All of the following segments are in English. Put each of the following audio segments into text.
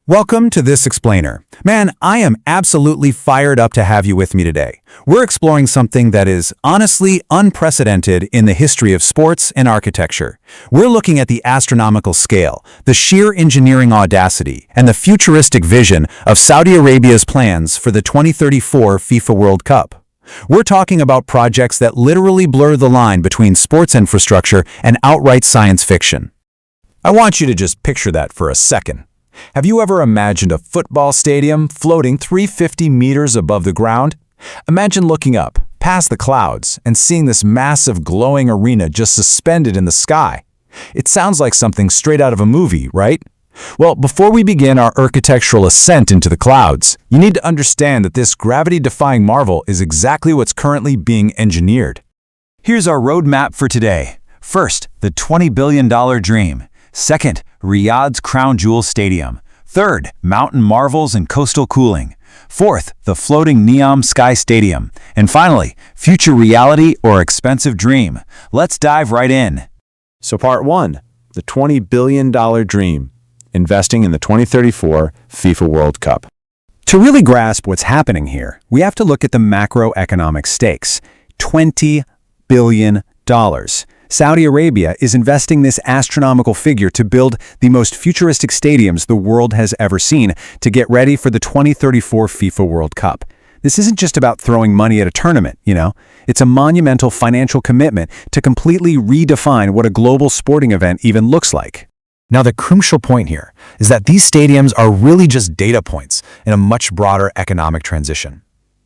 Welcome to This Explainer. Man, I am absolutely fired up to have you with me today. We're exploring something that is honestly unprecedented in the history of sports and architecture. We're looking at the astronomical scale, the sheer engineering audacity, and the futuristic vision of Saudi Arabia's plans for the 2034 FIFA World Cup. We're talking about projects that literally blur the line between sports infrastructure and outright science fiction. I want you to just picture that for a second. Have you ever imagined a football stadium floating 350 meters above the ground? Imagine looking up, past the clouds, and seeing this massive glowing arena just suspended in the sky. It sounds like something straight out of a movie, right? Well, before we begin our architectural ascent into the clouds, you need to understand that this gravity-defying marvel is exactly what's currently being engineered. Here's our roadmap for today. First, the $20 billion dream. Second, Riyadh's crown jewel stadium. Third, mountain marvels and coastal cooling. Fourth, the floating NEOM Sky Stadium. And finally, future reality or expensive dream. Let's dive right in. So part 1, the $20 billion dream, investing in the 2034 FIFA World Cup. To really grasp what's happening here, we have to look at the macroeconomic stakes. $20 billion. Saudi Arabia is investing this astronomical figure to build the most futuristic stadiums the world has ever seen to get ready for the 2034 FIFA World Cup. This isn't just about throwing money at a tournament, It's a monumental financial commitment to completely redefine what a global sporting event even looks like. Now, the crucial point here is that these stadiums are really just data points in a much broader economic transition.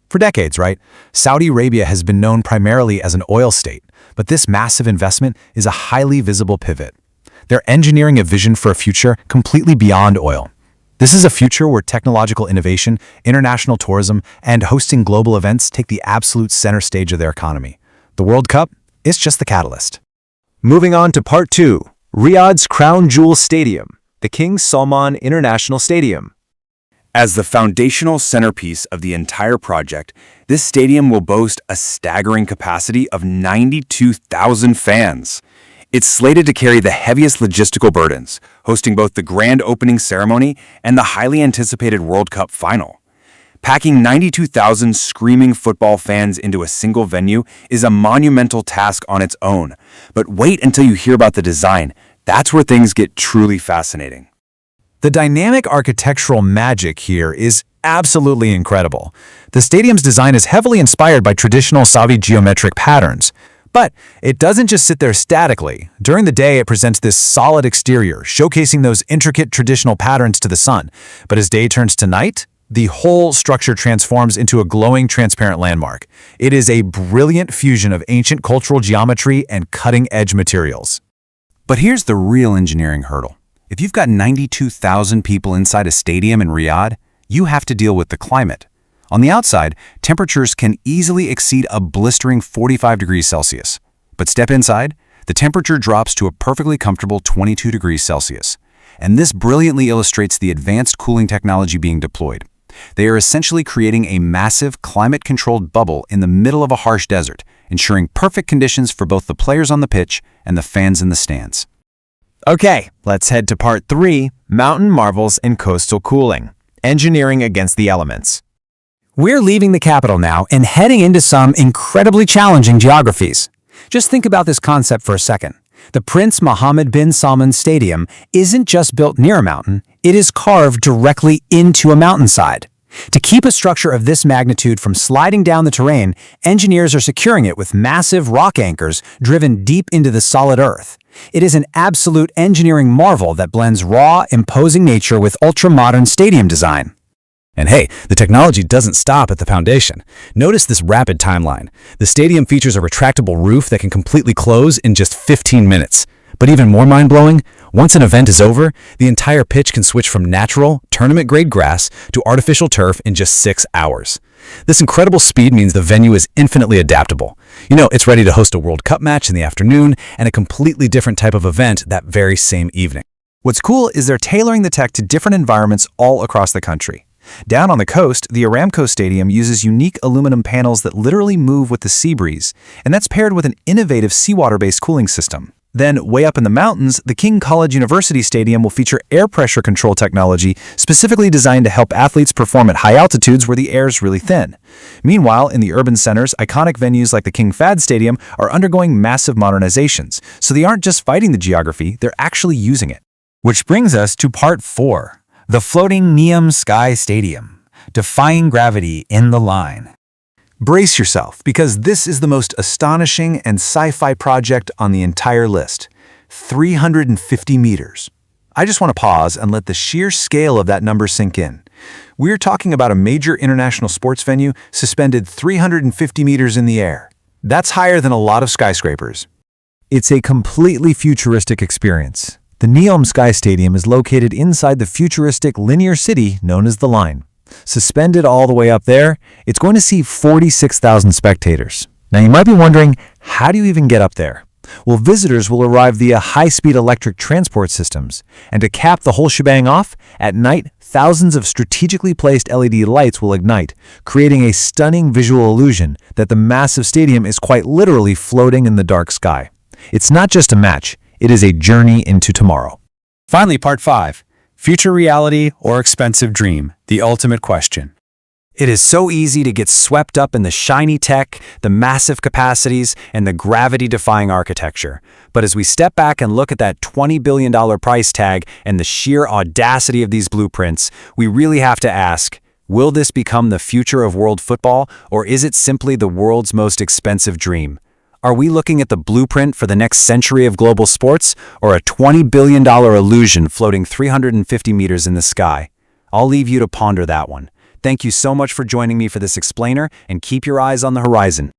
For decades, right, Saudi Arabia has been known primarily as an oil state, but this massive investment is a highly visible pivot. They're engineering a vision for a future completely beyond oil. This is a future where technological innovation, international tourism, and hosting global events take the absolute center stage of their economy. The World Cup is just the catalyst. Moving on to part 2, Riyadh's crown jewel stadium, the King Salman International Stadium. As the foundational centerpiece of the entire project, this stadium will boast a staggering capacity of 92,000 fans. It's slated to carry the heaviest logistical burdens, hosting both the grand opening ceremony and the highly anticipated World Cup final. Packing 92,000 screaming football fans into a single venue is a monumental task on its own. But wait until you hear about the design. That's where things get truly fascinating. The dynamic architectural magic here is absolutely incredible. The stadium's design is heavily inspired by traditional Saudi geometric patterns. But it doesn't just sit there statically. During the day, it presents this solid exterior, showcasing those intricate traditional patterns to the sun. But as day turns to night, the whole structure transforms into a glowing, transparent landmark. It is a brilliant fusion of ancient cultural geometry and cutting-edge materials. But here's the real engineering hurdle. If you've got 92,000 people inside a stadium in Riyadh, you have to deal with the climate. On the outside, temperatures can easily exceed a blistering 45 degrees Celsius. But step inside, the temperature drops to a perfectly comfortable 22 degrees Celsius. And this brilliantly illustrates the advanced cooling technology being deployed. They are essentially creating a massive climate-controlled bubble in the middle of a harsh desert, ensuring perfect conditions for both the players on the pitch and the fans in the stands. Okay, let's head to part 3, mountain marvels and coastal cooling, engineering against the elements. We're leaving the capital now and heading into some incredibly challenging geographies. Just think about this concept for a second. The Prince Mohammed bin Salman Stadium isn't just built near a mountain, it is carved directly into a mountainside. To keep a structure of this magnitude from sliding down the terrain, engineers are securing it with massive rock anchors driven deep into the solid earth. It is an absolute engineering marvel that blends raw, imposing nature with ultra-modern stadium design. And hey, the technology doesn't stop at the foundation. Notice this rapid timeline. The stadium features a retractable roof that can completely close in just 15 minutes. But even more mind-blowing, once an event is over, the entire pitch can switch from natural, tournament-grade grass to artificial turf in just 6 hours. This incredible speed means the venue is infinitely adaptable. It's ready to host a World Cup match in the afternoon and a completely different type of event that very same evening. What's cool is they're tailoring the tech to different environments all across the country. Down on the coast, the Aramco Stadium uses unique aluminum panels that literally move with the sea breeze, and that's paired with an innovative seawater-based cooling system. Then, way up in the mountains, the King College University Stadium will feature air pressure control technology specifically designed to help athletes perform at high altitudes where the air is really thin. Meanwhile, in the urban centers, iconic venues like the King Fahd Stadium are undergoing massive modernizations, so they aren't just fighting the geography, they're actually using it. Which brings us to part 4, the floating NEOM Sky Stadium, defying gravity in the line. Brace yourself, because this is the most astonishing and sci-fi project on the entire list. 350 meters. I just want to pause and let the sheer scale of that number sink in. We're talking about a major international sports venue suspended 350 meters in the air. That's higher than a lot of skyscrapers. It's a completely futuristic experience. The NEOM Sky Stadium is located inside the futuristic linear city known as the Line. Suspended all the way up there, it's going to see 46,000 spectators. Now you might be wondering, how do you even get up there? Well, visitors will arrive via high-speed electric transport systems. And to cap the whole shebang off, at night, thousands of strategically placed LED lights will ignite, creating a stunning visual illusion that the massive stadium is quite literally floating in the dark sky. It's not just a match, it is a journey into tomorrow. Finally, part 5. Future reality or expensive dream? The ultimate question. It is so easy to get swept up in the shiny tech, the massive capacities, and the gravity-defying architecture. But as we step back and look at that $20 billion price tag and the sheer audacity of these blueprints, we really have to ask, will this become the future of world football, or is it simply the world's most expensive dream? Are we looking at the blueprint for the next century of global sports, or a $20 billion illusion floating 350 meters in the sky? I'll leave you to ponder that one. Thank you so much for joining me for this explainer, and keep your eyes on the horizon.